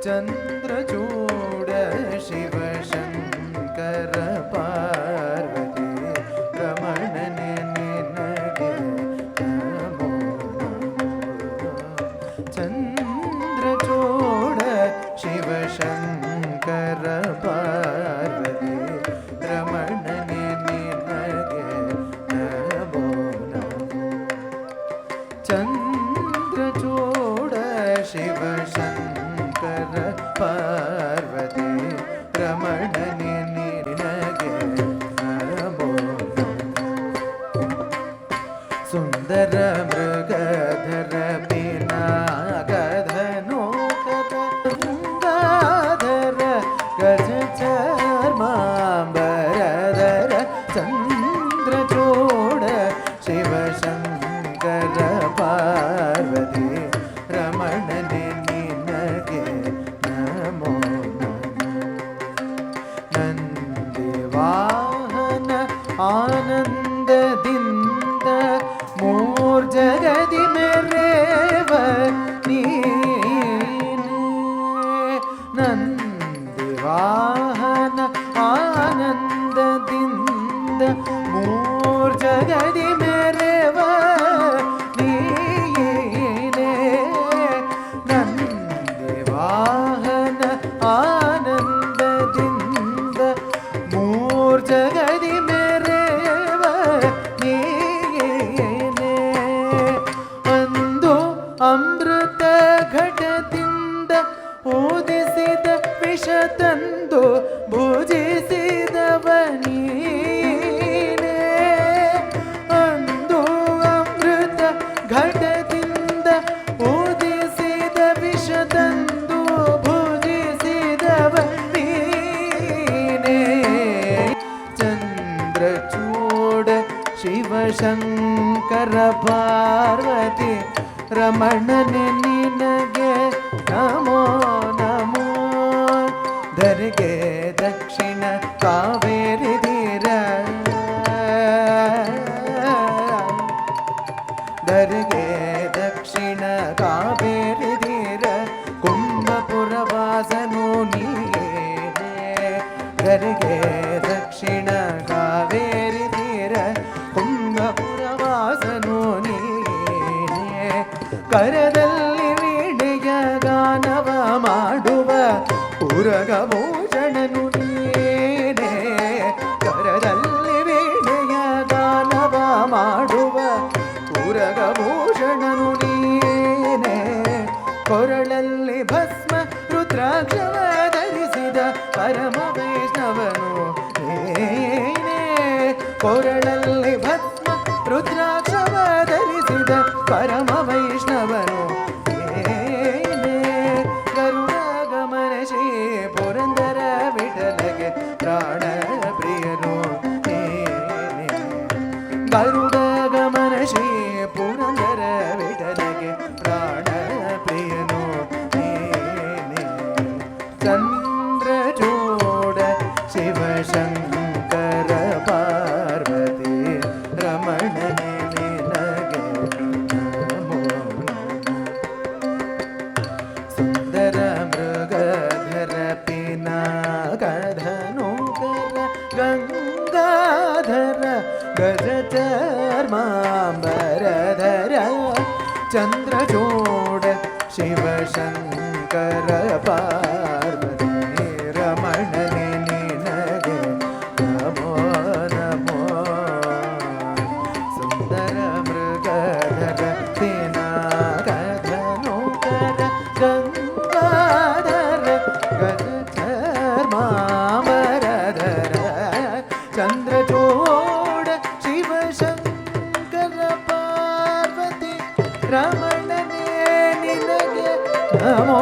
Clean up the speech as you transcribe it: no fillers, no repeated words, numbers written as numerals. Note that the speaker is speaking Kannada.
ಚಂದ್ರಚೂಡ ಶಿವಶಂಕರ ಪಾರ್ವತಿ ರಮಣನೆ ನಿನಗೆ ನಮೋ ಚಂದ್ರಚೂಡ ಶಿವಶಂಕರ ಪಾರ್ವತಿ ರಮಣನೆ ನಿನಗೆ ನಮೋ ಚಂದ್ರಚೂಡ ಶಿವಶಂಕರ ಪಾರ್ವತಿ ರಮಣನೆ ನಿನಗೆ ನಮೋ ಸುಂದರ ಮೃಗಧರ ಪಿನಾಗಧನೋಕರ ಗಂಗಾಧರ ಗಜ ಚರ್ಮಾಂಬರಧರ ಚಂದ್ರಚೂಡ ಶಿವಶಂಕರ ಪಾರ್ವತಿ ರಮಣನೆ ನಿನಗೆ ನಮೋ ನಂದಿ ವಾಹನ ಆನಂದದಿಂದ ಮೂರ್ಜಗದಿ ಮೆರೆವ ನೀನೆ ನಂದಿ ವಾಹನ ಆನಂದದಿಂದ ಮೂರ್ಜಗದಿ ಮೆರೆವ ನೀನೆ ನಂದಿ ವಾಹನ ಆನಂದದಿಂದ ಮೂರ್ಜಗದಿ ಮೆರೆವ ನೀನೆ ಅಂದು ಅಮೃತ ಘಟದಿಂದ ಓದಿಸಿದ ವಿಷ ತಂದು ಭುಜಿಸಿದವ ನೀನೆ ಅಂದು ಅಮೃತ ಘಟದಿಂದ ಓದಿಸಿದ ವಿಷ ತಂದು ಭುಜಿಸಿದವ ನೀನೆ ಚಂದ್ರಚೂಡ ಶಿವಶಂಕರ ಪಾರ್ವತಿ ರಮಣನೆ ನಿನಗೆ ನಮೋ ನಮೋ ಧರಿಗೆ ದಕ್ಷಿಣ ಕಾವೇರಿ ಧೀರ ಧರಿಗೆ ದಕ್ಷಿಣ ಕಾವೇರಿ ಧೀರ ಕುಂಭಪುರ ವಾಸನು ನೀನೆ ಧರಿಗೆ ದಕ್ಷಿಣ ಕಾವೇರಿ ಧೀರ ಕುಂಭಪುರ ವಾಸನು ನೀನೆ ಕರದಲ್ಲಿ ವೀಣೆಯ ಗಾನವ ಮಾಡುವ ಪುರಗಭೂಷಣನು ನೀನೆ ಕರದಲ್ಲಿ ವೀಣೆಯ ಗಾನವ ಮಾಡುವ ಪುರಗಭೂಷಣನು ನೀನೆ ಕೊರಳಲ್ಲಿ ಭಸ್ಮ ರುದ್ರಾಕ್ಷವ ಧರಿಸಿದ ಪರಮ ವೈಷ್ಣವನು ನೀನೆ ಕೊರಳಲ್ಲಿ ಭಸ್ಮ ರುದ್ರಾಕ್ಷವ ಧರಿಸಿದ ಪರಮ ವೈಷ್ಣವನು ನೀನೆ ಗರುಡಗಮನ ಶ್ರೀ ಪುರಂದರ ವಿಠಲಗೆ ಪ್ರಾಣ ಪ್ರಿಯನು ನೀನೆ ಗರುಡಗಮನ ಶ್ರೀ ಪುರಂದರ ವಿಠಲಗೆ ಪ್ರಾಣ ಪ್ರಿಯನು ನೀನೆ ಚಂದ್ರಚೂಡ ಶಿವಶಂಕರ ಪಾರ್ವತಿ ರಮಣನೆ ನಿನಗೆ ನಮೋ ಸುಂದರ ಮೃಗಧರ ಪಿನಾಗಧನೋಕರ ಗಂಗಾಧರ ಗಜ ಚರ್ಮಾಂಬರಧರ ಚಂದ್ರಚೂಡ ಶಿವಶಂಕರ ಪಾರ್ವತಿ ರಮಣನೆ ನಿನಗೆ ನಮೋ ನಮೋ ಸುಂದರ ಮೃಗಧರ ಪಿನಾಗಧನೋಕರ ಗಂಗಾಧರ ಗಜ ಚರ್ಮಾಂಬರಧರ ಚಂದ್ರಚೂಡ ಶಿವಶಂಕರ ಪಾರ್ವತಿ ರಮಣನೆ ನಿನಗೆ ನಮೋ